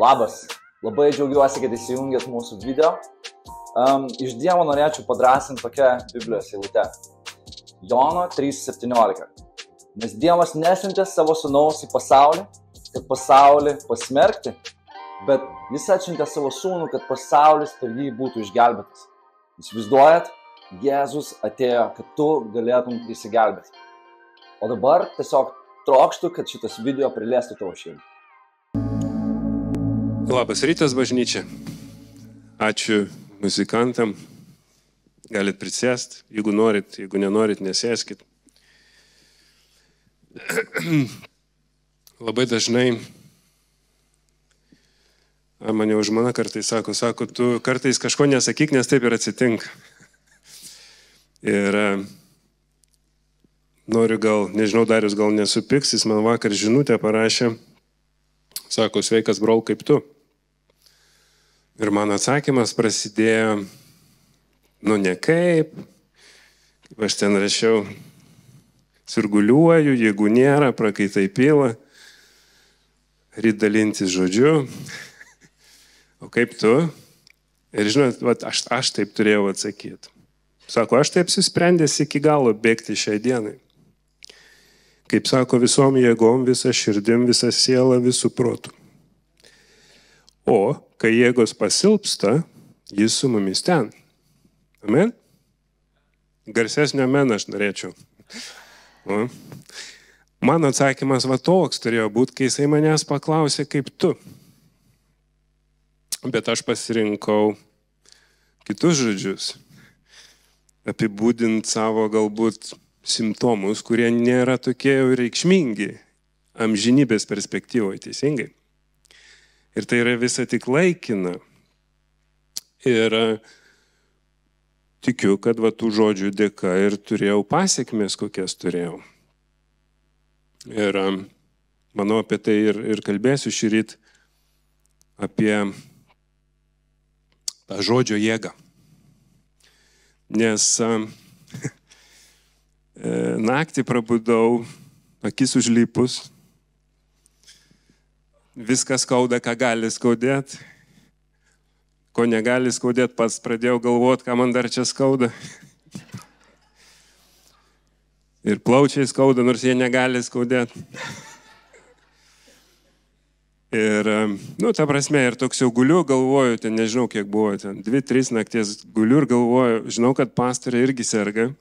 Labas, labai džiaugiuosi, kad įsijungėt mūsų video. Iš Dievo norėčiau padrasinti tokią Biblijos eilutę. Jono 3:17. Nes Dievas nesiuntė savo sūnaus į pasaulį, kad pasaulį pasmerkti, bet jis atsiuntė savo sūnų, kad pasaulis per jį būtų išgelbėtas. Įsivaizduojat, Jėzus atėjo, kad tu galėtum įsigelbėti. O dabar tiesiog trokštų, kad šitas video priliestų tavo širdį. Labas rytas, bažnyčia. Ačiū muzikantam. Galit prisėsti, jeigu norit, jeigu nenorit, nesėskit. Labai dažnai mane už mane kartais sako, tu kartais kažko nesakyk, nes taip ir atsitinka. Ir noriu nežinau, Darius gal nesupyks, jis man vakar žinutę parašė, sako, sveikas brol, kaip tu. Ir mano atsakymas prasidėjo, ne kaip aš ten rašiau, sirguliuoju, jeigu nėra, prakaitai pila, ryt dalintis žodžiu, o kaip tu? Ir žinot, aš taip turėjau atsakyti. Sako, aš taip apsisprendęs iki galo bėgti šiai dienai. Kaip sako, visom jėgom, visa širdim, visa siela, visų protų. O kai jėgos pasilpsta, jis su mumis ten. Amen? Garsesnio amen aš norėčiau. O. Mano atsakymas toks turėjo būti, kai jisai manęs paklausė, kaip tu. Bet aš pasirinkau kitus žodžius. Apibūdinti savo galbūt simptomus, kurie nėra tokie jau reikšmingi amžinybės perspektyvoje, teisingai. Ir tai yra visa tik laikina. Ir tikiu, kad tų žodžių dėka ir turėjau pasiekmes, kokias turėjau. Ir manau, apie tai ir kalbėsiu šį ryt, apie tą žodžio jėgą. Nes naktį prabudau, akis užlipus, viskas skauda, ką gali skaudėti, ko negali skaudėti, pats pradėjau galvoti, ką man dar čia skauda. Ir plaučiai skauda, nors jie negali skaudėti. Ir, ta prasme, ir toks jau guliu, galvoju, ten nežinau, kiek buvo, ten 2-3 nakties guliu ir galvoju, žinau, kad pastorė irgi serga,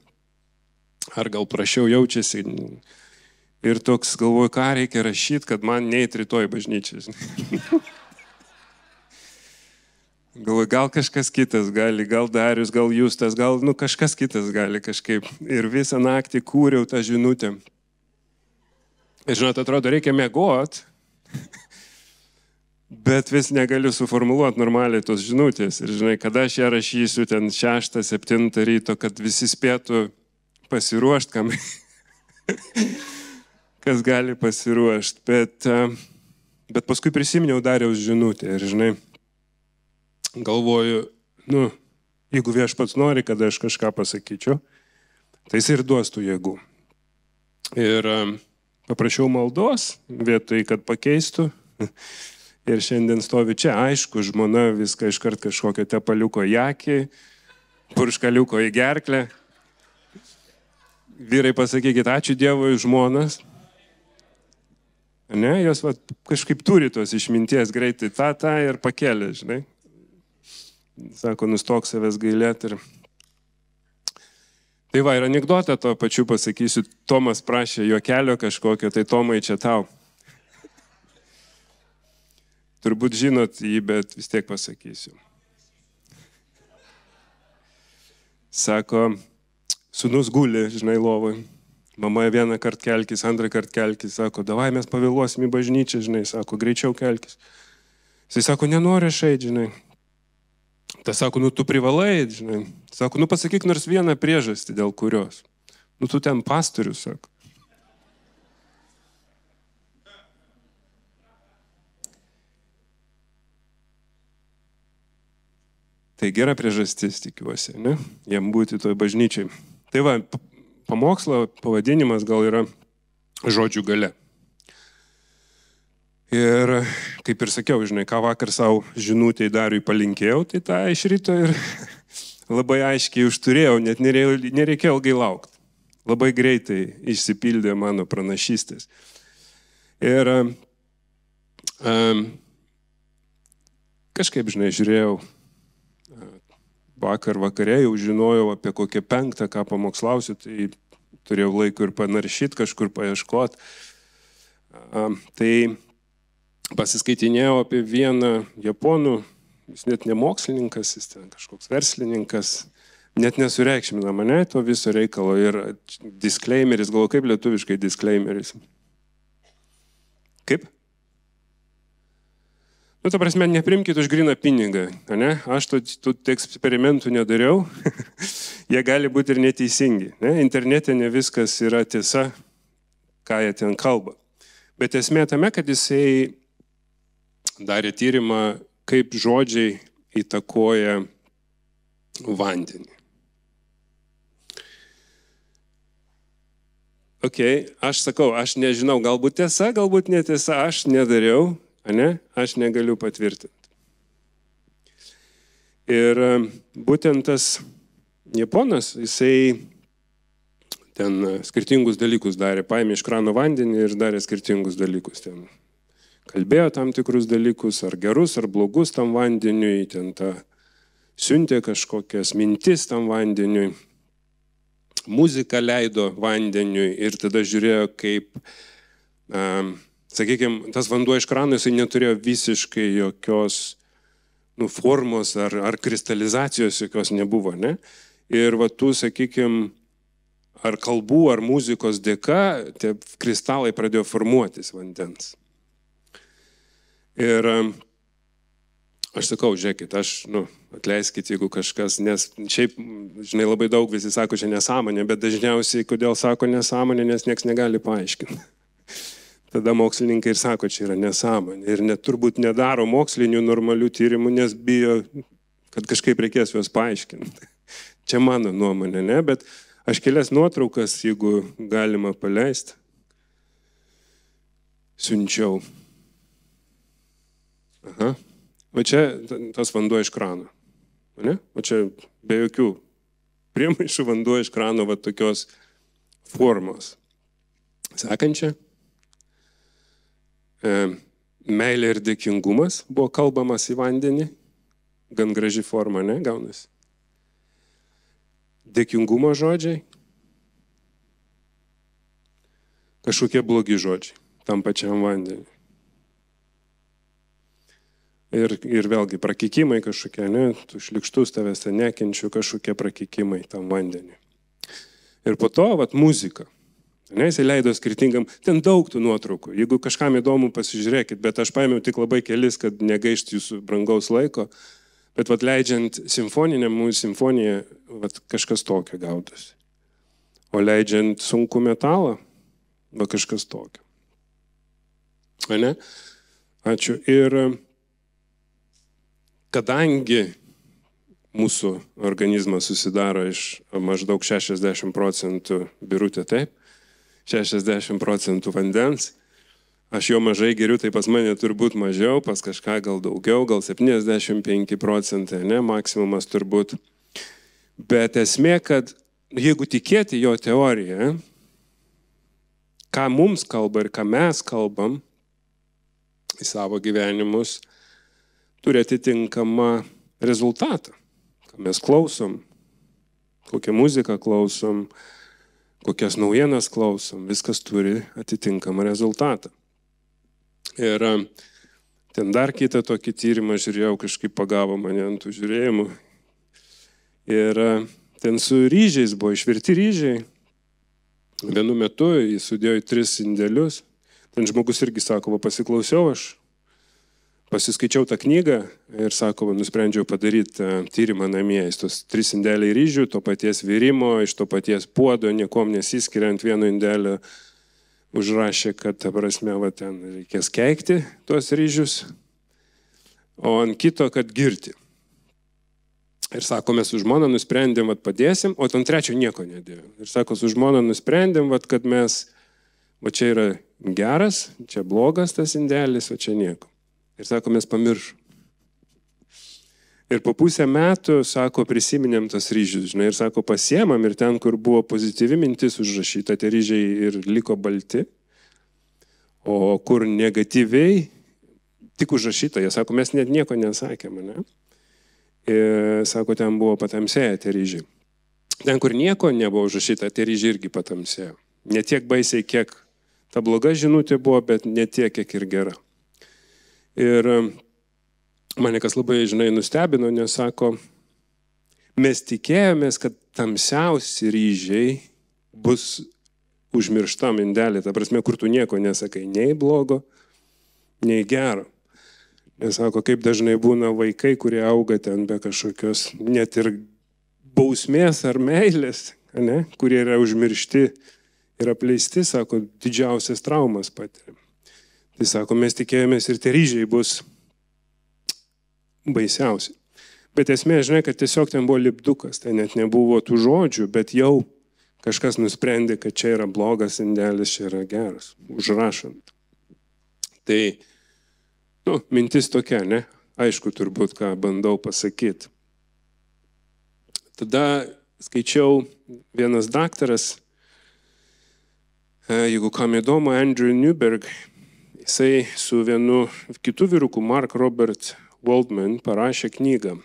ar gal prašiau jaučiasi. Ir toks galvoju, ką reikia rašyti, kad man neit rytoj bažnyčiai. Galvoju, gal kažkas kitas gali, gal Darius, gal Justas, gal kažkas kitas gali kažkaip. Ir visą naktį kūriau tą žinutę. Ir žinot, atrodo, reikia miegot, bet vis negaliu suformuluoti normaliai tos žinutės. Ir žinai, kada aš ją rašysiu ten 6-7 ryto, kad visi spėtų pasiruošti, kam kas gali pasiruošti. Bet paskui prisiminiau Dariaus žinutę ir, žinai, galvoju, jeigu viešpats nori, kad aš kažką pasakyčiau, tai jis ir duos tų jėgų. Ir paprašiau maldos vietoj, kad pakeistų. Ir šiandien stovi čia, aišku, žmona viską iškart kažkokio tepaliuko į akį, purškaliuko į gerklę. Vyrai, pasakykit, ačiū Dievui žmonas. Ne, jos kažkaip turi tos išminties greitai tą ir pakėlė, žinai. Sako, nustok savęs gailėti. Tai ir anekdotą to pačiu pasakysiu. Tomas prašė juokelio kažkokio, tai Tomai čia tau. Turbūt žinot jį, bet vis tiek pasakysiu. Sako, sūnus guli, žinai, lovoj. Mama vieną kartą kelkis, antrą kartą kelkis. Sako, davai mes pavėluosim į bažnyčią, žinai. Sako, greičiau kelkis. Jis sako, nenori aš eit, žinai. Tas sako, tu privalai eit, žinai. Sako, pasakyk nors vieną priežastį, dėl kurios. Tu ten pastorius, sako. Tai gera priežastis, tikiuosi, ne? Jam būti toj bažnyčiai. Tai pamokslo pavadinimas gal yra žodžių galia. Ir kaip ir sakiau, žinai, ką vakar savo žinutėj Dariui palinkėjau, tai tą iš ryto ir labai aiškiai užturėjau, net nereikėjo ilgai laukti. Labai greitai išsipildė mano pranašystės. Ir kažkaip, žinai, žiūrėjau, vakare jau žinojau apie kokią 5, ką pamokslausiu, tai turėjau laiko ir panaršyti, kažkur paieškoti. Tai pasiskaitinėjau apie vieną japonų, jis net ne mokslininkas, jis ten kažkoks verslininkas, net nesureikšmina mane to viso reikalo ir disclaimeris, galvoju, kaip lietuviškai disclaimeris. Kaip? Nu, ta prasme, neprimkit už gryną pinigą, ne? Aš tų eksperimentų nedariau, jie gali būti ir neteisingi. Ne? Internete ne viskas yra tiesa, ką jie ten kalba. Bet esmė tame, kad jisai darė tyrimą, kaip žodžiai įtakoja vandenį. Ok, aš sakau, aš nežinau, galbūt tiesa, galbūt netiesa, aš nedariau. Ne? Aš negaliu patvirtinti. Ir būtent tas japonas, jisai ten skirtingus dalykus darė, paėmė iš krano vandenį ir darė skirtingus dalykus. Ten kalbėjo tam tikrus dalykus, ar gerus, ar blogus tam vandeniui, ten siuntė kažkokias mintis tam vandeniui, muziką leido vandeniui ir tada žiūrėjo, kaip sakykime, tas vanduo iš krano, jisai neturėjo visiškai jokios formos ar kristalizacijos jokios nebuvo, ne? Ir va tų, sakykime, ar kalbų, ar muzikos dėka, tie kristalai pradėjo formuotis vandens. Ir aš sakau, žiūrėkit, atleiskit, jeigu kažkas, nes šiaip, žinai, labai daug visi sako, čia nesąmonė, bet dažniausiai, kodėl sako nesąmonė, nes nieks negali paaiškinti. Tada mokslininkai ir sako, čia yra nesąmonė. Ir net turbūt nedaro mokslinių normalių tyrimų, nes bijo, kad kažkaip reikės juos paaiškinti. Čia mano nuomonė, ne? Bet aš kelias nuotraukas, jeigu galima paleisti, siunčiau. Aha. Va čia tas vanduo iš krano. Ne? Va čia be jokių priemaišų vanduo iš krano va tokios formos. Sekančia. Meilė ir dėkingumas buvo kalbamas į vandenį, gan graži forma, ne, gaunasi. Dėkingumo žodžiai, kažkokie blogi žodžiai tam pačiam vandeniui. Ir vėlgi prakikimai kažkokie, ne, tu šlikštus tavęs ten nekenčiu, kažkokie prakikimai tam vandeniui. Ir po to, muzika. Ne, jisai leido skirtingam, ten daug tų nuotraukų, jeigu kažkam įdomu pasižiūrėkit, bet aš paėmiau tik labai kelis, kad negaišt jūsų brangaus laiko, bet leidžiant simfoniją, kažkas tokio gaudosi. O leidžiant sunkų metalą, kažkas tokio. Ne? Ačiū. Ir kadangi mūsų organizmas susidaro iš maždaug 60% birutė, taip, 60% vandens. Aš jo mažai geriu, tai pas mane turbūt mažiau, pas kažką gal daugiau, gal 75%, ne, maksimumas turbūt. Bet esmė, kad jeigu tikėti jo teoriją, ką mums kalba ir ką mes kalbam į savo gyvenimus, turi atitinkamą rezultatą. Ką mes klausom, kokią muziką klausom, kokias naujienas klausom, viskas turi atitinkamą rezultatą. Ir ten dar kitą tokį tyrimą žiūrėjau, kažkaip pagavo mane ant tų žiūrėjimų. Ir ten su ryžiais buvo išvirti ryžiai. Vienu metu jis sudėjo į 3 indelius. Ten žmogus irgi sako, pasiklausiau aš, pasiskaičiau tą knygą ir sako, nusprendžiau padaryti tyrimą namie. Iš tos 3 indeliai ryžių, to paties virimo, iš to paties puodo, niekom nesiskiriant vieno indelio, užrašė, kad, ta prasme, ten reikės keikti tuos ryžius, o ant kito, kad girti. Ir sako, mes su žmona nusprendėm, padėsim, o ant trečio nieko nedėjom. Ir sako, su žmona nusprendėm, kad mes va čia yra geras, čia blogas tas indelis, o čia nieko. Ir sako, mes pamiršom. Ir po pusę metų, sako, prisiminėm tas ryžius, žinai, ir sako, pasiemam ir ten, kur buvo pozityvi mintis užrašyta, tie ryžiai ir liko balti, o kur negatyviai, tik užrašyta, jie sako, mes net nieko nesakėm, ne? Ir sako, ten buvo patamsėję tie ryžiai. Ten, kur nieko nebuvo užrašyta, tie ryžiai irgi patamsėjo. Ne tiek baisiai, kiek ta bloga žinutė buvo, bet ne tiek, kiek ir gera. Ir mane kas labai, žinai, nustebino, nes sako, mes tikėjomės, kad tamsiausi ryžiai bus užmirštam indelį, ta prasme, kur tu nieko nesakai, nei blogo, nei gero. Nes sako, kaip dažnai būna vaikai, kurie auga ten be kažkokios net ir bausmės ar meilės, ne, kurie yra užmiršti ir apleisti, sako, didžiausias traumas patiria. Tai sako, mes tikėjomės ir tie ryžiai bus baisiausi. Bet esmė, žinai, kad tiesiog ten buvo lipdukas, tai net nebuvo tų žodžių, bet jau kažkas nusprendė, kad čia yra blogas indelis, čia yra geras, užrašant. Tai, mintis tokia, ne? Aišku, turbūt, ką bandau pasakyti. Tada skaičiau vienas daktaras, jeigu kam įdomu, Andrew Newberg, jisai su vienu kitu vyruku, Mark Robert Waldman, parašė knygą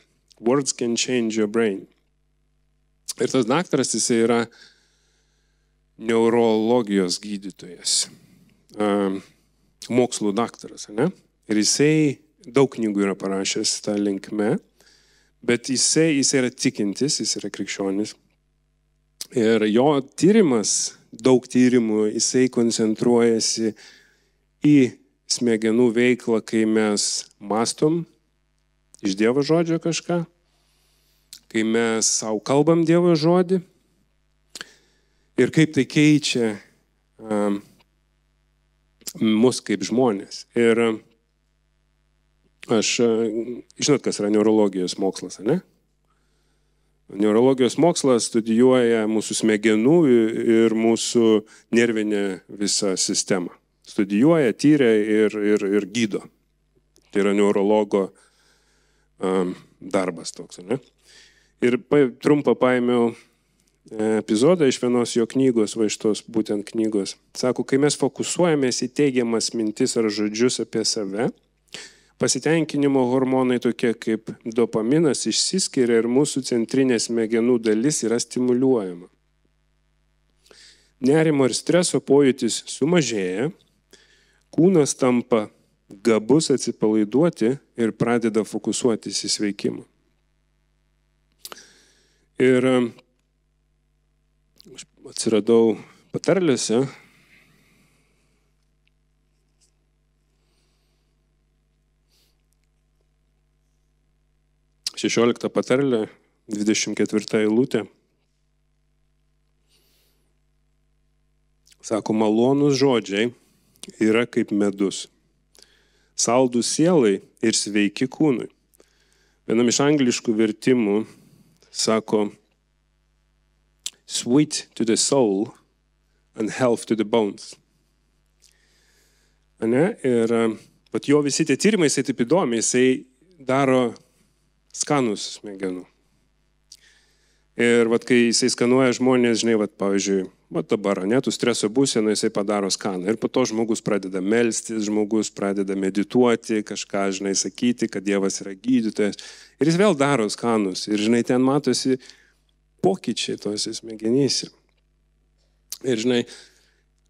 Words Can Change Your Brain. Ir tas daktaras, jisai yra neurologijos gydytojas, mokslų daktaras, ne? Ir jisai daug knygų yra parašęs tą linkme, bet jisai yra tikintis, jis yra krikščionis. Ir jo tyrimas, daug tyrimų, jisai koncentruojasi į smegenų veiklą, kai mes mastom iš Dievo žodžio kažką, kai mes savo kalbam Dievo žodį ir kaip tai keičia mus kaip žmonės. Ir aš, žinot, kas yra neurologijos mokslas, ne? Neurologijos mokslas studijuoja mūsų smegenų ir mūsų nervinę visą sistemą. Studijuoja, tyria ir gydo. Tai yra neurologo darbas toks, ne? Ir trumpą paėmiau epizodą iš vienos jo knygos, va iš tos būtent knygos. Sako, kai mes fokusuojamės į teigiamas mintis ar žodžius apie save, pasitenkinimo hormonai tokie kaip dopaminas išsiskiria ir mūsų centrinė smegenų dalis yra stimuliuojama. Nerimo ir streso pojūtis sumažėja, kūnas tampa gabus atsipalaiduoti ir pradeda fokusuotis į sveikimą. Ir aš atsiradau patarlėse. Šešiolikta patarlė, 24 eilutė. Sako, malonūs žodžiai yra kaip medus, saldūs sielai ir sveiki kūnui. Vienam iš angliškų vertimų sako, sweet to the soul and health to the bones. Ane? Ir pat jo visi tie tyrimai, jisai taip įdomi, jisai daro skanus smegenų. Ir vat, kai jisai skanuoja žmonės, žinai, vat, pavyzdžiui, vat dabar, ne, tu streso būsena, jisai padaro skaną. Ir po to žmogus pradeda melstis, žmogus pradeda medituoti, kažką, žinai, sakyti, kad Dievas yra gydytojas. Ir jis vėl daro skanus. Ir, žinai, ten matosi pokyčiai tose smegenyse. Ir, žinai,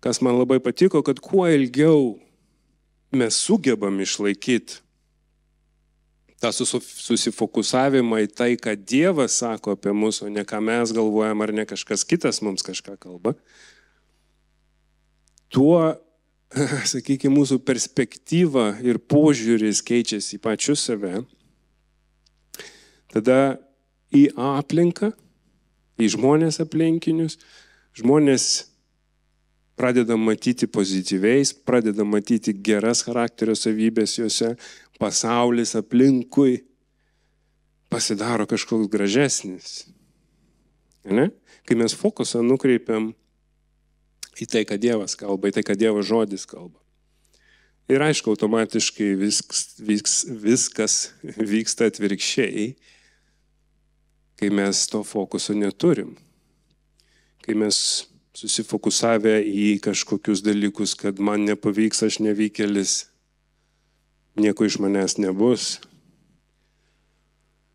kas man labai patiko, kad kuo ilgiau mes sugebam išlaikyti tą susifokusavimą į tai, ką Dievas sako apie mus, o ne ką mes galvojam, ar ne kažkas kitas mums kažką kalba, tuo, sakykime, mūsų perspektyva ir požiūris keičiasi į pačius save, tada į aplinką, į žmonės aplinkinius, žmonės pradeda matyti pozityviais, pradeda matyti geras charakterio savybės juose, pasaulis aplinkui pasidaro kažkoks gražesnis. Ne? Kai mes fokusą nukreipiam į tai, ką Dievas kalba, į tai, ką Dievo žodis kalba. Ir aišku, automatiškai viskas vyksta atvirkščiai, kai mes to fokuso neturim. Kai mes susifokusavę į kažkokius dalykus, kad man nepavyks, aš nevykėlis, nieko iš manęs nebus.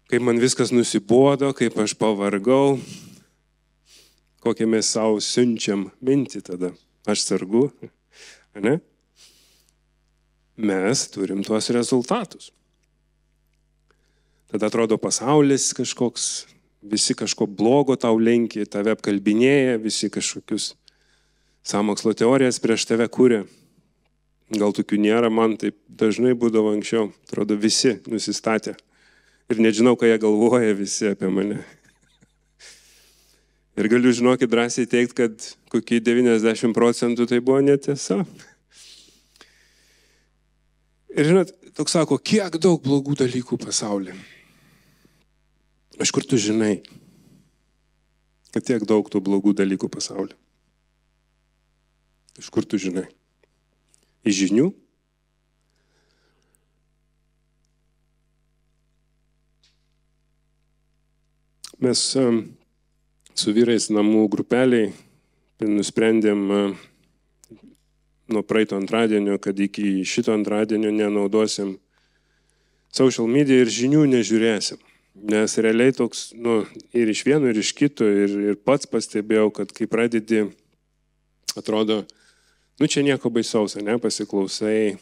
Kaip man viskas nusibodo, kaip aš pavargau, kokią mes savo siunčiam mintį tada. Aš sergu, ne? Mes turim tuos rezultatus. Tada atrodo pasaulis kažkoks, visi kažko blogo tau lenkia, tave apkalbinėja, visi kažkokius sąmokslo teorijas prieš tave kūrė. Gal tokių nėra, man taip dažnai būdavo anksčiau. Atrodo visi nusistatė. Ir nežinau, ką jie galvoja visi apie mane. Ir galiu, žinokit, drąsiai teikti, kad kokie 90% tai buvo netiesa. Ir žinot, toks sako, kiek daug blogų dalykų pasaulyje. Iš kur tu žinai, kad tiek daug tų blogų dalykų pasaulyje? Iš kur tu žinai? Iš žinių? Mes su vyrais namų grupeliai nusprendėm nuo praeito antradienio, kad iki šito antradienio nenaudosim social media ir žinių nežiūrėsim. Nes realiai toks, ir iš vieno, ir iš kito, ir pats pastebėjau, kad kai pradedi, atrodo, čia nieko baisaus, ne, pasiklausai.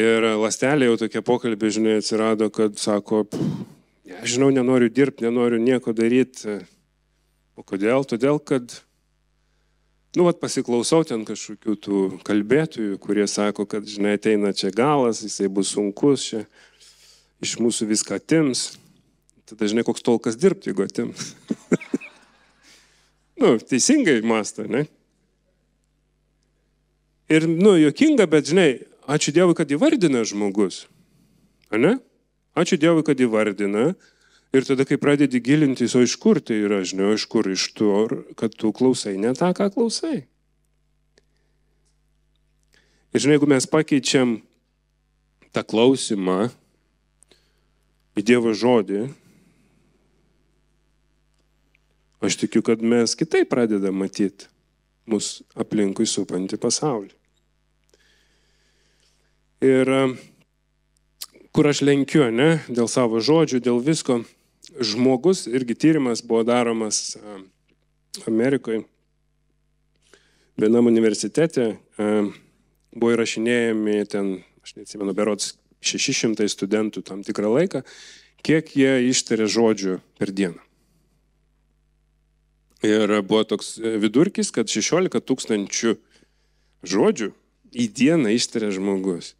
Ir ląstelė jau tokie pokalbiai, žinai, atsirado, kad sako, žinau, nenoriu dirbti, nenoriu nieko daryti. O kodėl? Todėl, kad pasiklausau ten kažkokių tų kalbėtojų, kurie sako, kad, žinai, ateina čia galas, jisai bus sunkus, čia iš mūsų viską atims. Tada, žinai, koks tolkas dirbti, jeigu atims. Teisingai mąsto, ne? Ir, juokinga, bet, žinai, ačiū Dievui, kad įvardina žmogus. Ne? Ačiū Dievui, kad įvardina. Ir tada, kai pradedi gilintis, o iš kur tai yra, žinai, iš kur iš to, kad tu klausai ne tą, ką klausai. Ir žinai, jeigu mes pakeičiam tą klausimą į Dievo žodį, aš tikiu, kad mes kitaip pradedam matyti mus aplinkui supantį pasaulį. Ir kur aš lenkiu, ne, dėl savo žodžių, dėl visko, žmogus, irgi tyrimas buvo daromas Amerikoje, vienam universitete, buvo įrašinėjami ten, aš neatsimenu, berods 600 studentų tam tikrą laiką, kiek jie ištarė žodžių per dieną. Ir buvo toks vidurkis, kad 16 000 žodžių į dieną ištarė žmogus.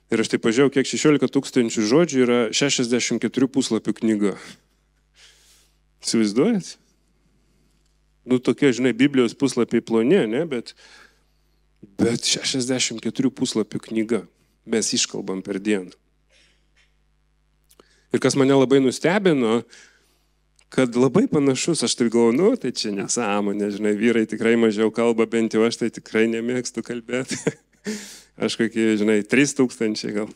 Ir aš taip pažiūrėjau, kiek 16 000 žodžių yra 64 puslapių knyga. Įsivaizduojat? Tokie, žinai, Biblijos puslapiai ploni, ne? Bet 64 puslapių knyga mes iškalbam per dieną. Ir kas mane labai nustebino, kad labai panašus, aš taip galvoju, tai čia nesąmonė, žinai, vyrai tikrai mažiau kalba, bent jau aš tai tikrai nemėgstu kalbėti. Aš kokie, žinai, 3000 gal.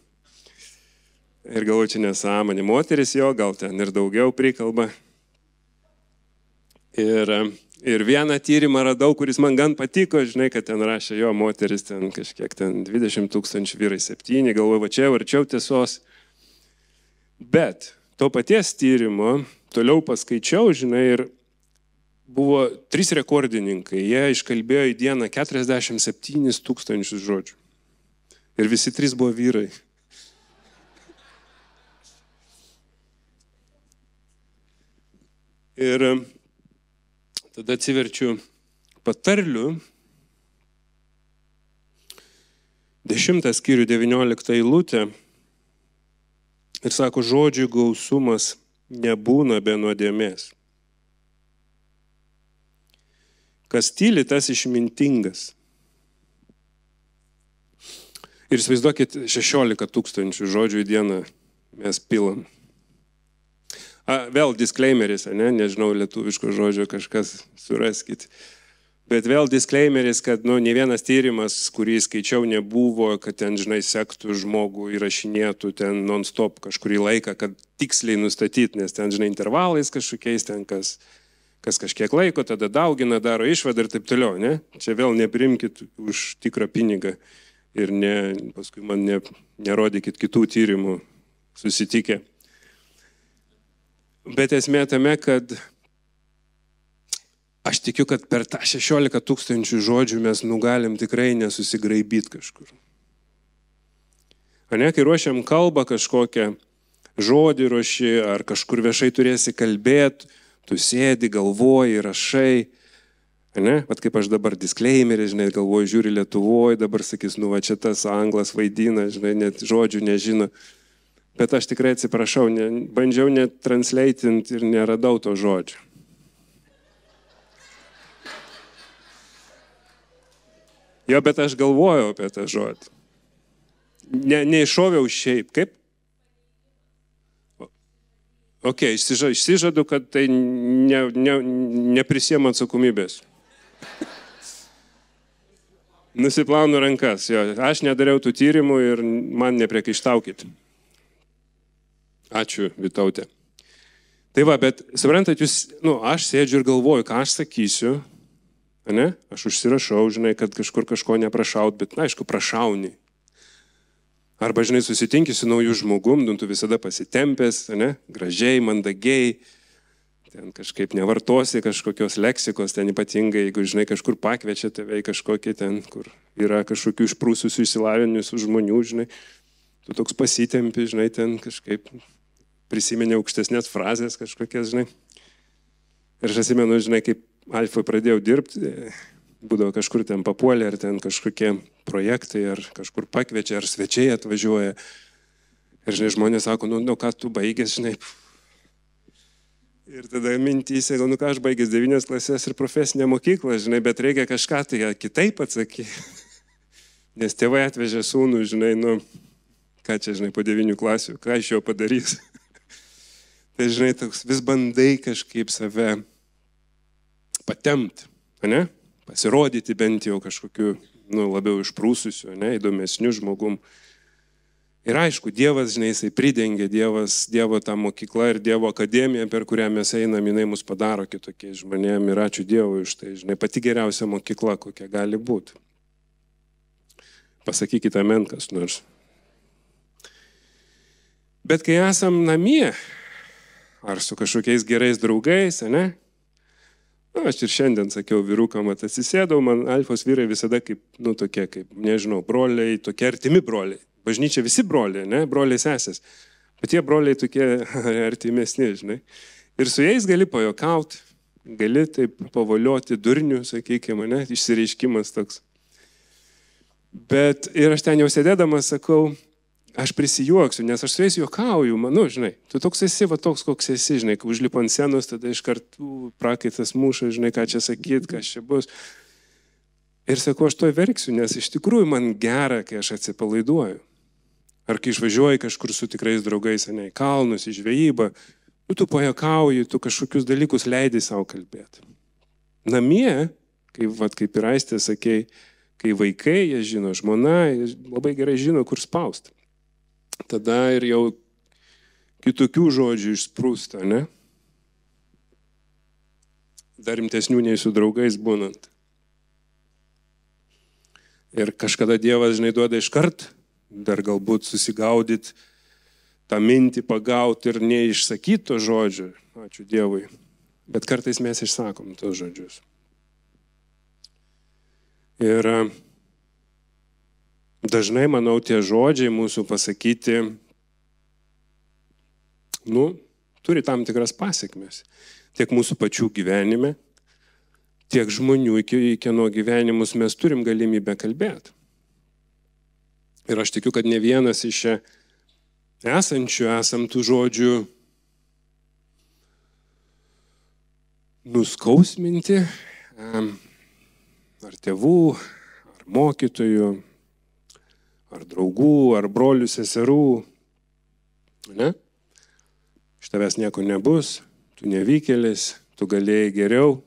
Ir galvoju, čia nesąmonė. Moteris jo, gal ten ir daugiau prikalba. Ir vieną tyrimą radau, kuris man gan patiko, žinai, kad ten rašė jo moteris, ten kažkiek ten 20 000, vyrai 7, galvoju, va čia jau arčiau tiesos. Bet to paties tyrimo toliau paskaičiau, žinai, ir buvo 3 rekordininkai. Jie iškalbėjo į dieną 47 000 žodžių. Ir visi 3 buvo vyrai. Ir tada atsiverčiu patarlių, 10 skyrių 19 eilutė. Ir sako, žodžių gausumas nebūna be nuodėmės. Kas tyli, tas išmintingas. Ir įsivaizduokit, 16 000 žodžių į dieną mes pilam. Vėl disclaimeris, ne? Nežinau lietuviško žodžio, kažkas suraskit. Bet vėl disclaimeris, kad ne vienas tyrimas, kurį skaičiau, nebuvo, kad ten, žinai, sektų žmogų, įrašinėtų ten non-stop kažkurį laiką, kad tiksliai nustatyti, nes ten, žinai, intervalais kažkokiais, ten kas kažkiek laiko, tada daugina, daro išvadą ir taip toliau, ne? Čia vėl neprimkit už tikrą pinigą ir paskui man nerodykit kitų tyrimų susitikę. Bet esmė tame, kad aš tikiu, kad per tą 16 000 žodžių mes galim tikrai nesusigraibyti kažkur. Ane, kai ruošiam kalbą kažkokią, žodį ruoši, ar kažkur viešai turėsi kalbėti, tu sėdi, galvoji, rašai. Ane, vat kaip aš dabar disclaimerį, žinai, galvoju, žiūri Lietuvoje, dabar sakys, va čia tas anglas vaidina, žinai, net žodžių nežino. Bet aš tikrai atsiprašau, bandžiau net translatinti ir neradau to žodžio. Jo, bet aš galvojau apie tą žodį. Neiššoviau šiaip. Kaip? Ok, išsižadu, kad tai neprisiema atsakomybės. Nusiplaunu rankas. Jo, aš nedariau tų tyrimų ir man nepriekaištaukit. Ačiū, Vytautė. Tai va, bet suprantat, aš sėdžiu ir galvoju, ką aš sakysiu. Ne? Aš užsirašau, žinai, kad kažkur kažko neprašaut, bet, aišku, prašauni. Arba, žinai, susitinki su naujų žmogum, tu visada pasitempęs, ne? Gražiai, mandagiai, ten kažkaip nevartosi kažkokios leksikos, ten ypatingai, jeigu, žinai, kažkur pakviečia tave į kažkokį ten, kur yra kažkokių išprūsusių išsilaviniusių žmonių, žinai, tu toks pasitempi, žinai, ten kažkaip prisimeni aukštesnės frazės kažkokias, žinai. Ir aš atsimenu, žinai, kaip Alfoj pradėjau dirbti, būdavo kažkur ten papuolė, ar ten kažkokie projektai, ar kažkur pakviečia, ar svečiai atvažiuoja. Ir, žinai, žmonės sako, ką tu baigęs, žinai. Ir tada mintyse, ką aš baigęs 9 klasės ir profesinę mokyklą, žinai, bet reikia kažką tai kitaip atsakyti. Nes tėvai atvežė sūnų, žinai, ką čia, žinai, po 9 klasių, ką iš jo padarys. Tai, žinai, toks vis bandai kažkaip save patemti, ne? Pasirodyti bent jau kažkokiu, labiau išprūsusiu, ne, įdomesniu žmogum. Ir aišku, Dievas, žinai, jisai pridengia, Dievo tą mokyklą ir Dievo akademiją, per kurią mes einam, jinai mus padaro kitokiais žmonėm ir ačiū Dievui už tai, žinai, pati geriausia mokykla, kokia gali būti. Pasakykite amen kas nors. Bet kai esam namie, ar su kažkokiais gerais draugais, ne? Aš ir šiandien sakiau vyrukam, atsisėdau, man Alfos vyrai visada kaip, tokie kaip, nežinau, broliai, tokie artimi broliai. Bažnyčia visi broliai, ne, broliai sesės. Bet tie broliai tokie artimesni, žinai. Ir su jais gali pajokauti, gali taip pavolioti durnių, sakykime, ne, išsireiškimas toks. Bet ir aš ten jau sėdėdamas sakau, aš prisijuoksiu, nes aš su jais juokauju, žinai, tu toks esi, toks koks esi, žinai, kai užlipo ant scenos, tada iš kartų prakaitas muša, žinai, ką čia sakyt, kas čia bus. Ir sakau, aš to verksiu, nes iš tikrųjų man gera, kai aš atsipalaiduoju. Ar kai išvažiuoji kažkur su tikrais draugais, ne, į kalnus, į žvejybą, tu pajuokauji, tu kažkokius dalykus leidai savo kalbėti. Namie, kaip ir Aistė sakei, kai vaikai, jie žino, žmona, jie labai gerai žino, kur spausti. Tada ir jau kitokių žodžių išsprūsta, ne? Dar rimtesnių nei su draugais būnant. Ir kažkada Dievas, žinai, duoda iškart, dar galbūt susigaudyt, tą mintį pagauti ir neišsakyti to žodžio, ačiū Dievui. Bet kartais mes išsakom tos žodžius. Ir dažnai, manau, tie žodžiai mūsų pasakyti, turi tam tikras pasiekmes. Tiek mūsų pačių gyvenime, tiek žmonių, į kieno gyvenimus mes turim galimybę kalbėti. Ir aš tikiu, kad ne vienas iš čia esančių esam tų žodžių nuskausminti, ar tėvų, ar mokytojų, ar draugų, ar brolių, seserų. Ne? Iš tavęs nieko nebus, tu nevykėlis, tu galėjai geriau.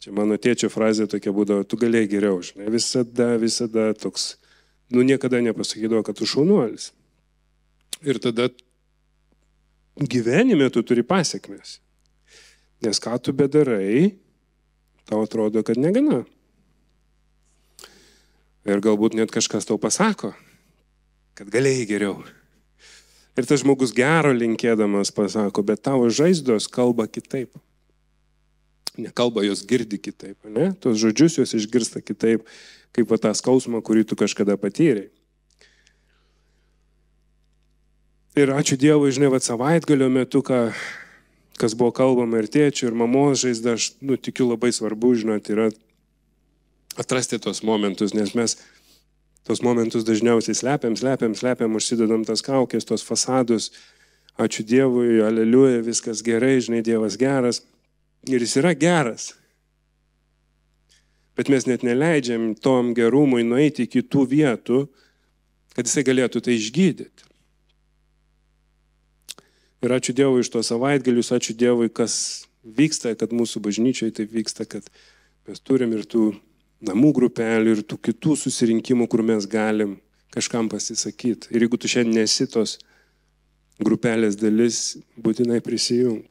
Čia mano tėčio frazė tokia būdavo, tu galėjai geriau, žinai, visada toks, niekada nepasakydavo, kad tu šaunuolis. Ir tada gyvenime tu turi pasiekmes. Nes ką tu bedarai, tau atrodo, kad negana. Ir galbūt net kažkas tau pasako, kad galėjai geriau. Ir tas žmogus gero linkėdamas pasako, bet tavo žaizdos kalba kitaip. Nekalba, jos girdi kitaip, ne? Tos žodžius jos išgirsta kitaip, kaip tą skausmą, kurį tu kažkada patyrei. Ir ačiū Dievui, žinai, savaitgalio metu, kas buvo kalbama ir tėčių, ir mamos žaizda, aš tikiu labai svarbu, žinot, yra atrasti tos momentus, nes mes tos momentus dažniausiai slepiam, užsidedam tas kaukės, tos fasadus. Ačiū Dievui, aleliuja, viskas gerai, žinai, Dievas geras. Ir jis yra geras. Bet mes net neleidžiam tom gerumui nueiti iki tų vietų, kad jisai galėtų tai išgydyti. Ir ačiū Dievui iš to savaitgalius, ačiū Dievui, kas vyksta, kad mūsų bažnyčioje tai vyksta, kad mes turim ir tų namų grupelių, ir tų kitų susirinkimų, kur mes galim kažkam pasisakyti. Ir jeigu tu šiandien nesi tos grupelės dalis, būtinai prisijung.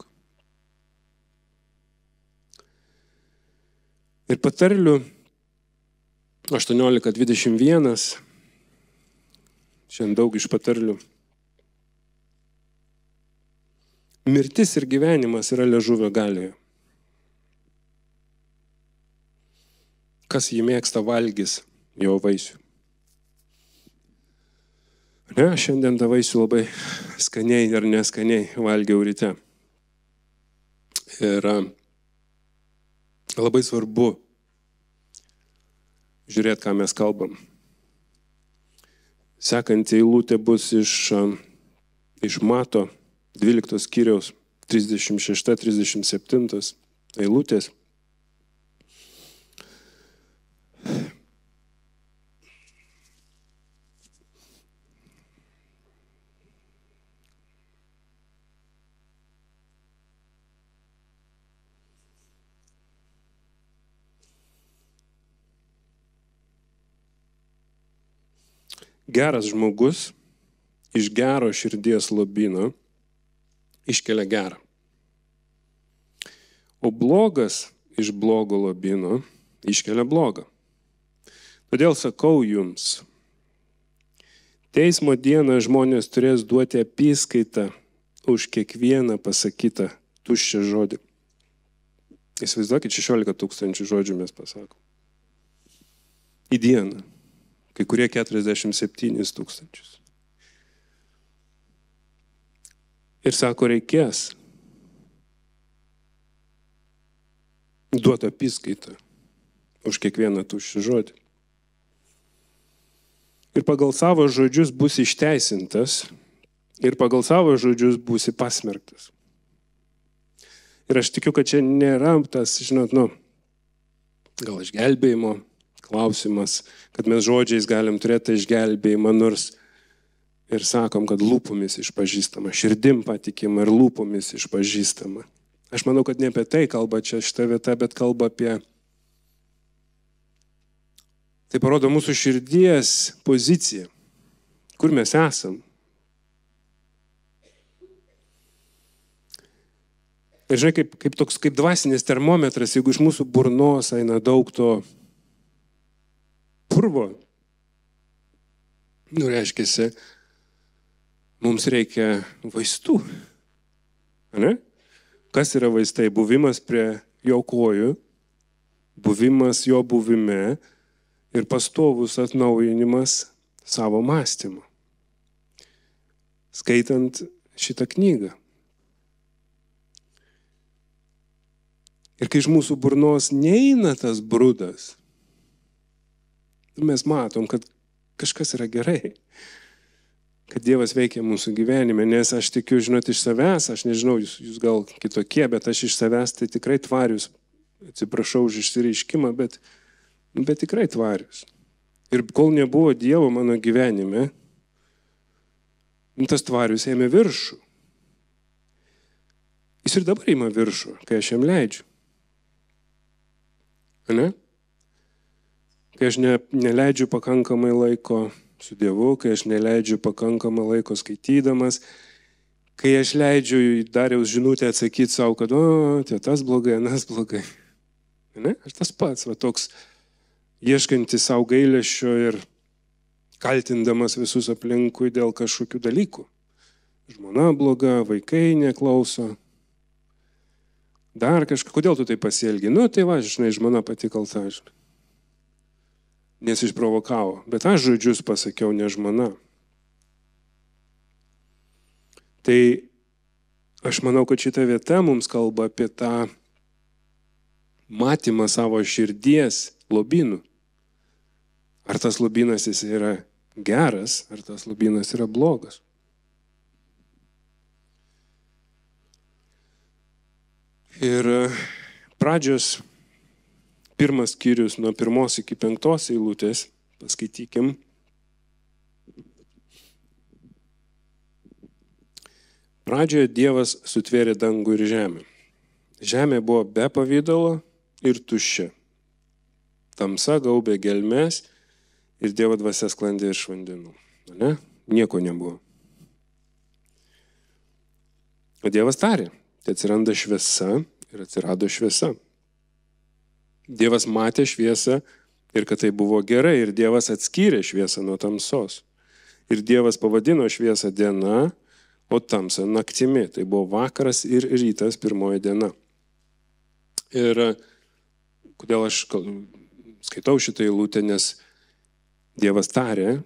Ir patarlių 18:21, šiandien daug iš patarlių. Mirtis ir gyvenimas yra liežuvio galioje. Kas jį mėgsta, valgys jo vaisių. Ne, šiandien tą vaisių labai skaniai ar neskaniai valgiau ryte. Ir labai svarbu žiūrėti, ką mes kalbam. Sekanti eilutė bus iš Mato 12 skyriaus 36-37 eilutės. Geras žmogus iš gero širdies lobyno iškelia gerą. O blogas iš blogo lobyno iškelia blogą. Todėl sakau jums, teismo dieną žmonės turės duoti apyskaitą už kiekvieną pasakytą tuščią žodį. Įsivaizduokit, 16 000 žodžių mes pasakom. Į dieną. Kai kurie 47 000. Ir sako, reikės duoti apyskaitą už kiekvieną tuščią žodį. Ir pagal savo žodžius bus išteisintas, ir pagal savo žodžius būsi pasmerktas. Ir aš tikiu, kad čia nėra tas, žinot, gal išgelbėjimo klausimas, kad mes žodžiais galim turėti išgelbėjimą, nors ir sakom, kad lūpomis išpažįstama, širdim patikima ir lūpomis išpažįstama. Aš manau, kad ne apie tai kalba čia šita vieta, bet kalba apie... Tai parodo mūsų širdies poziciją, kur mes esam. Ir žinai, kaip dvasinis termometras, jeigu iš mūsų burnos eina daug to purvo, reiškia, mums reikia vaistų. Ne? Kas yra vaistai? Buvimas prie jo kojų, buvimas jo buvime ir pastovus atnaujinimas savo mąstymo. Skaitant šitą knygą. Ir kai iš mūsų burnos neina tas brudas, mes matom, kad kažkas yra gerai, kad Dievas veikia mūsų gyvenime, nes aš tikiu, žinot, iš savęs, aš nežinau, jūs gal kitokie, bet aš iš savęs tai tikrai tvarius, atsiprašau už išsireiškimą, bet tikrai tvarius. Ir kol nebuvo Dievo mano gyvenime, tas tvarius ėmė viršų. Jis ir dabar ima viršų, kai aš jam leidžiu. Ne? Kai aš neleidžiu pakankamai laiko su Dievu, kai aš neleidžiu pakankamai laiko skaitydamas, kai aš leidžiu Dariaus žinutę atsakyti savo, kad tas blogai, anas blogai. Ne? Aš tas pats, toks ieškantis savo gailesčio ir kaltindamas visus aplinkui dėl kažkokių dalykų. Žmona bloga, vaikai neklauso. Dar kažką, kodėl tu tai pasielgi? Tai va, žinai, žmona pati kalta, žinai. Nes išprovokavo. Bet aš žodžius pasakiau, ne žmona. Tai aš manau, kad šita vieta mums kalba apie tą matymą savo širdies lobynų. Ar tas lobynas jis yra geras, ar tas lobynas yra blogas. Ir pradžios pirmas skyrius nuo 1 iki 5 eilutės, paskaitykim. Pradžioje Dievas sutvėrė dangų ir žemę. Žemė buvo be pavydalo ir tuščia. Tamsa gaubė gelmes ir Dievo dvasia sklandė iš vandenų. Ne? Nieko nebuvo. O Dievas tarė, tai atsiranda šviesa ir atsirado šviesa. Dievas matė šviesą ir kad tai buvo gerai ir Dievas atskyrė šviesą nuo tamsos. Ir Dievas pavadino šviesą diena, o tamsą naktimi. Tai buvo vakaras ir rytas, pirmoji diena. Ir kodėl aš skaitau šitą eilutę, nes Dievas tarė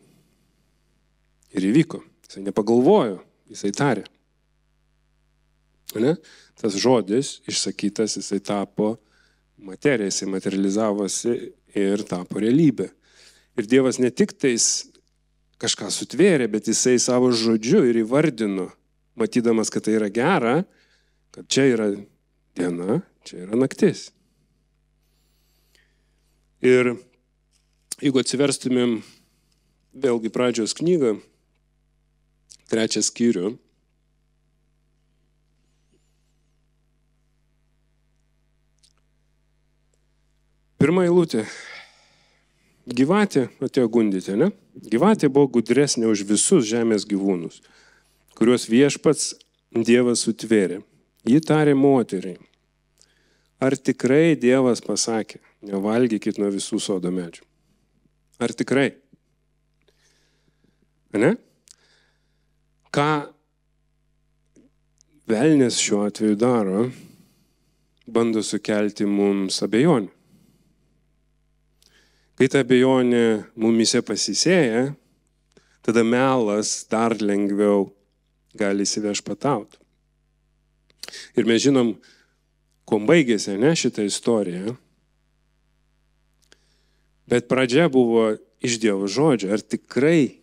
ir įvyko. Jisai nepagalvojo, jisai tarė. Ne? Tas žodis išsakytas, jisai tapo materija, jisai materializavosi ir tapo realybė. Ir Dievas ne tik tais kažką sutvėrė, bet jisai savo žodžiu ir įvardino, matydamas, kad tai yra gera, kad čia yra diena, čia yra naktis. Ir jeigu atsiverstumėm vėlgi pradžios knygą, 3 skyrių, pirma eilutė. Gyvatė atėjo gundyti, ne? Gyvatė buvo gudresnė už visus žemės gyvūnus, kuriuos viešpats Dievas sutvėrė. Ji tarė moteriai, ar tikrai Dievas pasakė, nevalgykit nuo visų sodo medžių? Ar tikrai? Ne? Ką velnias šiuo atveju daro, bando sukelti mums abejonių. Kai ta abejonė mumise pasisėja, tada melas dar lengviau gali įsiviešpatauti. Ir mes žinom, kuom baigėsi, ne, šitą istoriją. Bet pradžia buvo iš Dievo žodžio. Ar tikrai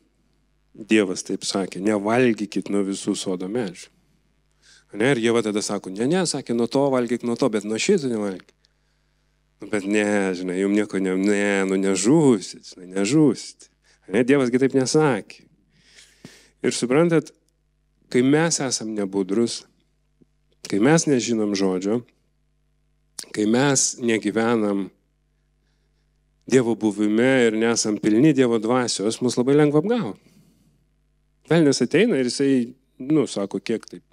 Dievas taip sakė, nevalgykit nuo visų sodo medžių? Ne, ir Dieva tada sako, sakė, nuo to valgyk, nuo to, bet nuo šito nevalgyk. Bet ne, žinai, jums nieko nežūsit, nežūsit. Ne, Dievas kitaip nesakė. Ir suprantat, kai mes esam nebudrus, kai mes nežinom žodžio, kai mes negyvenam Dievo buvime ir nesam pilni Dievo dvasios, mus labai lengva apgauti. Velnias ateina ir jisai, sako, kiek taip.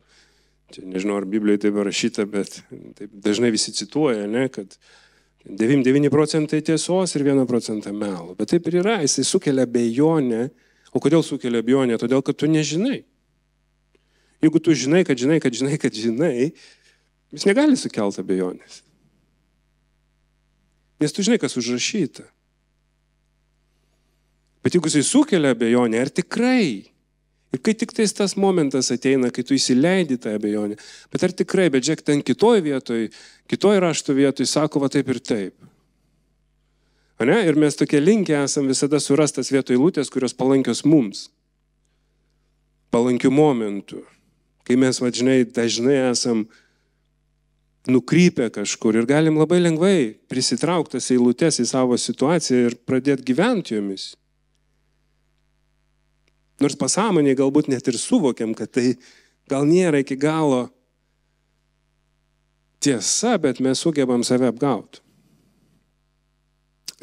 Čia nežinau, ar Biblijoje taip rašyta, bet taip dažnai visi cituoja, ne, kad 99% tiesos ir 1% melo. Bet taip ir yra, jisai sukelia abejonę. O kodėl sukelia abejonę? Todėl, kad tu nežinai. Jeigu tu žinai, kad žinai, jis negali sukelti abejonės. Nes tu žinai, kas užrašyta. Bet jeigu jisai sukelia abejonę, ar tikrai? Ir kai tik tas momentas ateina, kai tu įsileidi tą abejonę, bet ar tikrai, bet žiūrėk, ten kitoj rašto vietoj sako, va taip ir taip. Ne? Ir mes tokie linkę esam visada surastas vietoj eilutės, kurios palankios mums. Palankių momentų. Kai mes, dažnai esam nukrypę kažkur ir galim labai lengvai prisitrauktas eilutės į savo situaciją ir pradėti gyventi jomis. Nors pasąmonėje galbūt net ir suvokiam, kad tai gal nėra iki galo tiesa, bet mes sugebam save apgauti.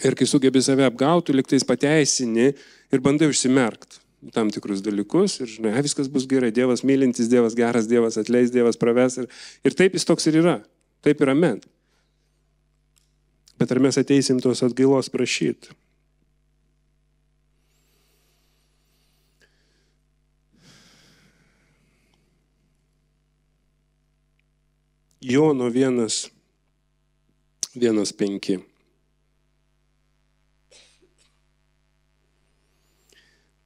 Ir kai sugebi save apgauti, liktais pateisini ir bandai užsimerkti tam tikrus dalykus ir, žinai, viskas bus gerai, Dievas mylintis, Dievas geras, Dievas atleis, Dievas praves. Ir taip jis toks ir yra. Taip ir amen. Bet ar mes ateisim tos atgailos prašyti? Jono 1:5.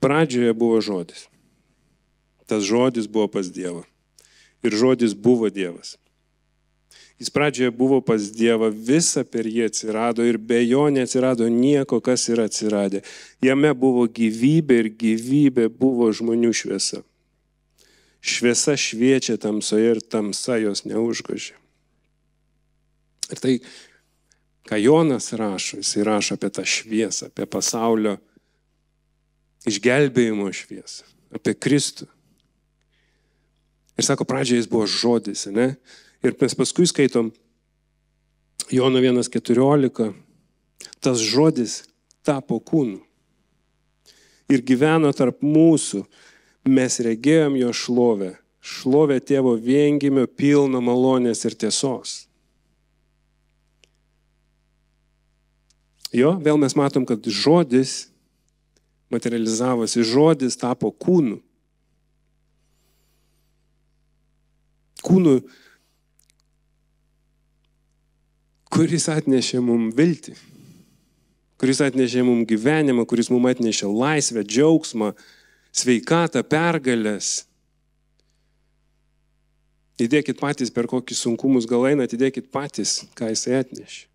Pradžioje buvo žodis. Tas žodis buvo pas Dievą. Ir žodis buvo Dievas. Jis pradžioje buvo pas Dievą, visa per jį atsirado ir be jo neatsirado nieko, kas yra atsiradę. Jame buvo gyvybė ir gyvybė buvo žmonių šviesa. Šviesa šviečia tamsoje ir tamsa jos neužgožia. Ir tai, ką Jonas rašo, jis rašo apie tą šviesą, apie pasaulio išgelbėjimo šviesą, apie Kristų. Ir sako, pradžioje jis buvo žodis, ne? Ir mes paskui skaitom Jono 1:14, tas žodis tapo kūnu ir gyveno tarp mūsų, mes regėjom jo šlovę, šlovę tėvo viengimio pilno malonės ir tiesos. Jo, vėl mes matom, kad žodis materializavosi, žodis tapo kūnu. Kūnu, kuris atnešė mums viltį, kuris atnešė mums gyvenimą, kuris mums atnešė laisvę, džiaugsmą, sveikatą, pergalės. Įdėkit patys, per kokius sunkumus gal eina, įdėkit patys, ką jisai atnešė.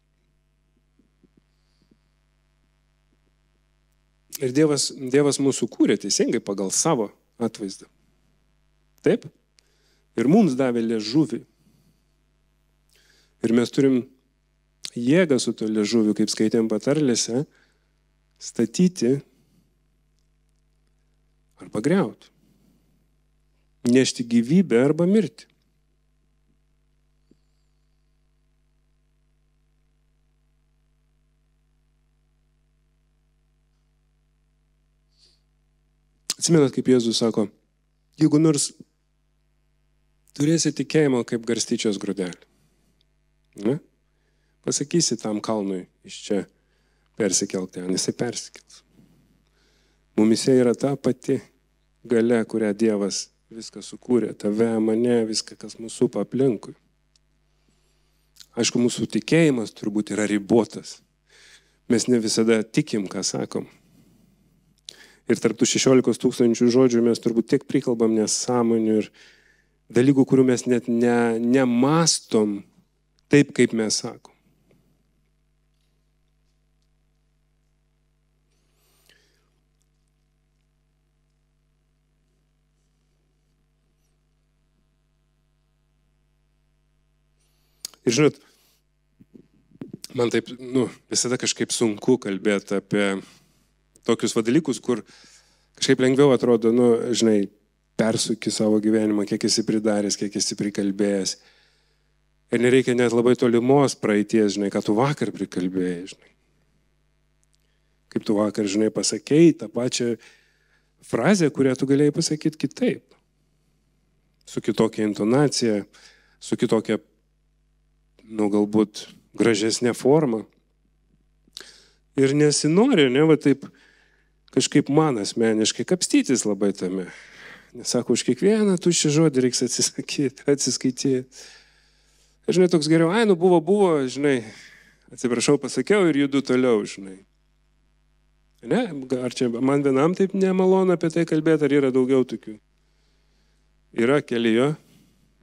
Ir Dievas mūsų kūrė teisingai pagal savo atvaizdą. Taip? Ir mums davė liežuvį. Ir mes turim jėgą su to liežuviu, kaip skaitėm patarlėse, statyti arba griauti. Nešti gyvybę arba mirti. Atsimenat, kaip Jėzus sako, jeigu nors turėsi tikėjimo kaip garstyčios grūdelį, ne? Pasakysi tam kalnui iš čia persikelk ten, jisai persikels. Mumise yra ta pati galia, kurią Dievas viską sukūrė, tave, mane, viską, kas mūsų supa aplinkui. Aišku, mūsų tikėjimas turbūt yra ribotas. Mes ne visada tikim, ką sakom. Ir tarp tų 16 000 žodžių mes turbūt tiek prikalbam nesąmonių ir dalykų, kurių mes net nemastom taip, kaip mes sakom. Ir žinot, man taip, visada kažkaip sunku kalbėti apie tokius dalykus, kur kažkaip lengviau atrodo, žinai, persuki savo gyvenimą, kiek esi pridaręs, kiek esi prikalbėjęs. Ir nereikia net labai tolimos praeities, žinai, ką tu vakar prikalbėjai, žinai. Kaip tu vakar, žinai, pasakėjai tą pačią frazę, kurią tu galėjai pasakyti kitaip. Su kitokia intonacija, su kitokia, galbūt gražesnė forma. Ir nesinori, va taip kažkaip man asmeniškai kapstytis labai tame. Nesako, už kiekvieną tuščią žodį reiks atsiskaityti. Žinai, toks geriau, buvo, žinai, atsiprašau, pasakiau ir judu toliau, žinai. Ne, ar čia man vienam taip nemalonu apie tai kalbėti, ar yra daugiau tokių? Yra keli, jo?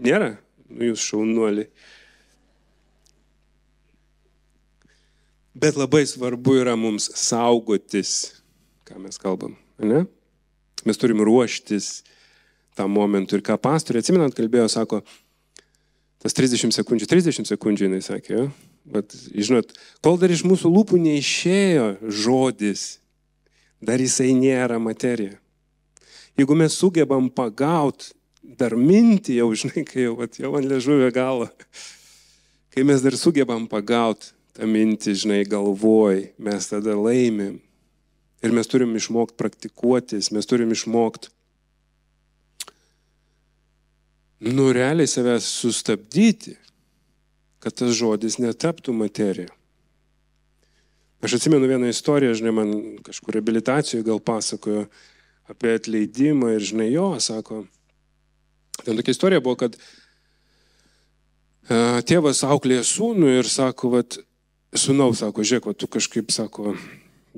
Nėra? Jūs šaunuoliai. Bet labai svarbu yra mums saugotis, ką mes kalbam, ne? Mes turim ruoštis tam momentui. Ir ką pastorė, atsimenant, kalbėjo, sako, tas 30 sekundžių, jinai sakė, jo? Bet, žinot, kol dar iš mūsų lūpų neišėjo žodis, dar jisai nėra materija. Jeigu mes sugebam pagaut dar mintį, jau žinai, kai jau ant liežuvio galo, kai mes dar sugebam pagaut tą mintį, žinai, galvoj, mes tada laimim. Ir mes turim išmokti praktikuotis, mes turim išmokti, realiai savęs sustabdyti, kad tas žodis netaptų materija. Aš atsimenu vieną istoriją, žinai, man kažkur reabilitacijoje gal pasakojo apie atleidimą ir, žinai, sako, ten tokia istorija buvo, kad tėvas auklėja sūnų ir sako, vat, sūnau, sako, žiūrėk, tu kažkaip, sako,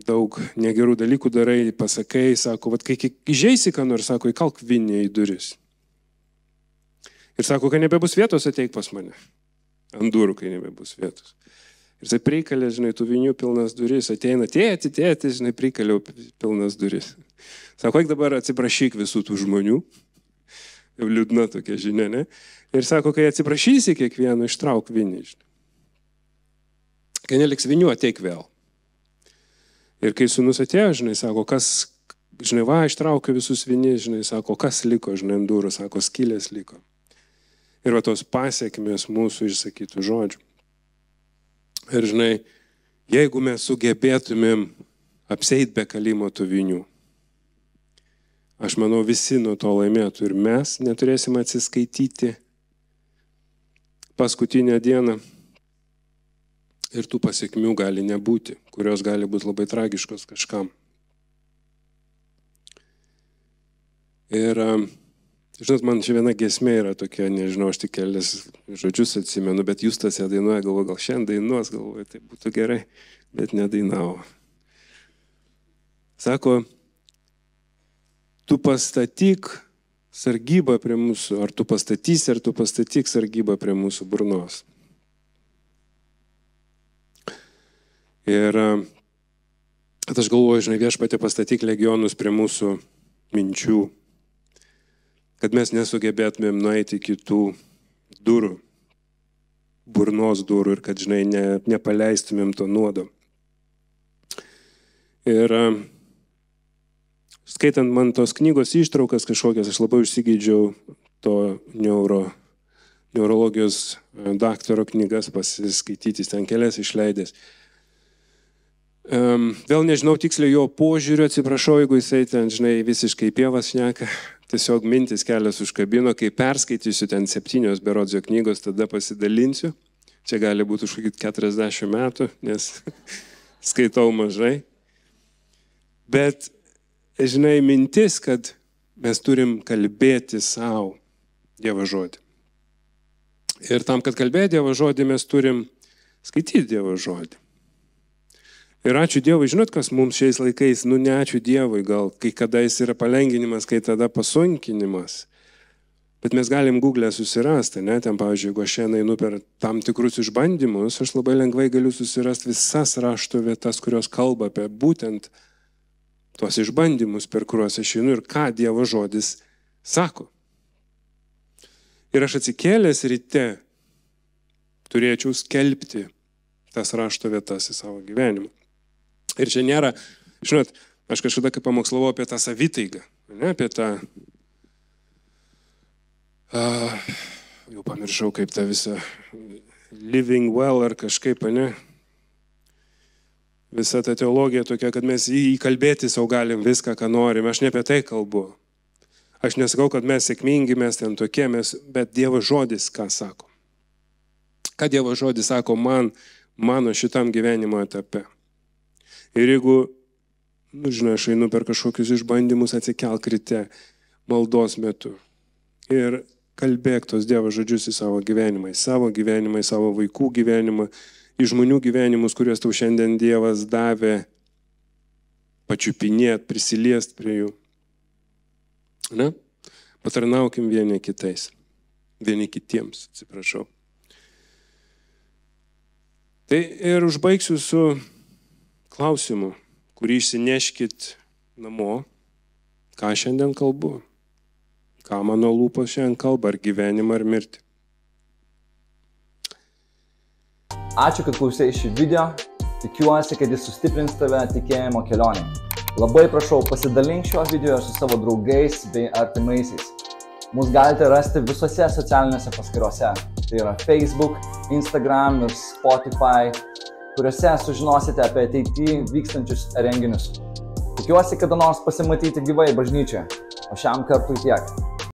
daug negerų dalykų darai, pasakai, sako, vat, kai įžeisi ką nors, sako, įkalk vinį į duris. Ir sako, kai nebebus vietos, ateik pas mane. Ant durų, kai nebebus vietos. Ir tai prikalė, žinai, tų vinių pilnas duris, ateina, tėti, žinai, prikaliau pilnas duris. Sako, eik dabar atsiprašyk visų tų žmonių. Jau liūdna tokia žinia, ne? Ir sako, kai atsiprašysi kiekvieno, ištrauk vinį, žinai. Kai neliks vinių, ateik vėl. Ir kai sūnus atėjo, žinai, sako, kas, žinai, ištraukė visus vinį, žinai, sako, kas liko, žinai, ant durų, sako, skylės liko. Ir va tos pasiekmės mūsų išsakytų žodžių. Ir, žinai, jeigu mes sugebėtumėm apseit be kalimo tų vinių, aš manau, visi nuo to laimėtų ir mes neturėsim atsiskaityti paskutinę dieną. Ir tų pasiekmių gali nebūti, kurios gali būti labai tragiškos kažkam. Ir, žinot, man čia viena giesmė yra tokia, nežinau, aš tik kelias žodžius atsimenu, bet Justas ją dainuoja, galvoju, gal šiandien dainuos, galvoju, tai būtų gerai, bet nedainavo. Sako, tu pastatyk sargybą prie mūsų, ar tu pastatysi, ar tu pastatyk sargybą prie mūsų burnos. Ir aš galvoju, žinai, Viešpatie, pastatyk legionus prie mūsų minčių, kad mes nesugebėtumėm nueiti iki tų durų, burnos durų ir kad, žinai, nepaleistumėm to nuodo. Ir skaitant man tos knygos ištraukas kažkokias, aš labai užsigeidžiau to neurologijos daktaro knygas pasiskaityti, ten kelias išleidęs. Vėl nežinau tiksliai jo požiūrio, atsiprašau, jeigu jisai ten, žinai, visiškai pievas šneka, tiesiog mintis kelias užkabino, kai perskaitysiu ten 7 berodzio knygos, tada pasidalinsiu. Čia gali būti už 40 metų, nes skaitau mažai. Bet, žinai, mintis, kad mes turim kalbėti savo Dievo žodį. Ir tam, kad kalbėti Dievo žodį, mes turim skaityti Dievo žodį. Ir ačiū Dievui, žinot, kas mums šiais laikais, ne ačiū Dievui, gal kai kada jis yra palenginimas, kai tada pasunkinimas. Bet mes galim Google susirasti, ne, ten, pavyzdžiui, jeigu aš šiandien einu per tam tikrus išbandymus, aš labai lengvai galiu susirasti visas rašto vietas, kurios kalba apie būtent tuos išbandymus, per kuriuos aš einu ir ką Dievo žodis sako. Ir aš atsikėlęs ryte turėčiau skelbti tas rašto vietas į savo gyvenimą. Ir čia nėra, žinot, aš kažkada kaip pamokslavau apie tą savitaigą, ne, apie tą, jau pamiršau kaip tą visą living well ar kažkaip, ne, visa ta teologija tokia, kad mes įkalbėti savo galim viską, ką norim, aš ne apie tai kalbu. Aš nesakau, kad mes sėkmingi, mes ten tokie, bet Dievo žodis ką sako. Ką Dievo žodis sako mano šitam gyvenimo etape. Ir jeigu, žinai, aš einu per kažkokius išbandymus, atsikelk ryte maldos metu ir kalbėk tos Dievo žodžius į savo gyvenimą, į savo vaikų gyvenimą, į žmonių gyvenimus, kuriuos tau šiandien Dievas davė pačiupinėt, prisiliest prie jų. Ne? Patarnaukim vieni kitiems, atsiprašau. Tai ir užbaigsiu su klausimu, kurį išsineškit namo, ką šiandien kalbu, ką mano lūpos šiandien kalba, ar gyvenimą, ar mirtį. Ačiū, kad klausei šį video. Tikiuosi, kad jis sustiprins tave tikėjimo kelionėje. Labai prašau, pasidalink šio video su savo draugais bei artimaisiais. Mus galite rasti visose socialinėse paskyrose. Tai yra Facebook, Instagram ir Spotify. kuriuose sužinosite apie ateityje vykstančius renginius. Tikiuosi kada nors pasimatyti gyvai bažnyčioje, o šiam kartui tiek.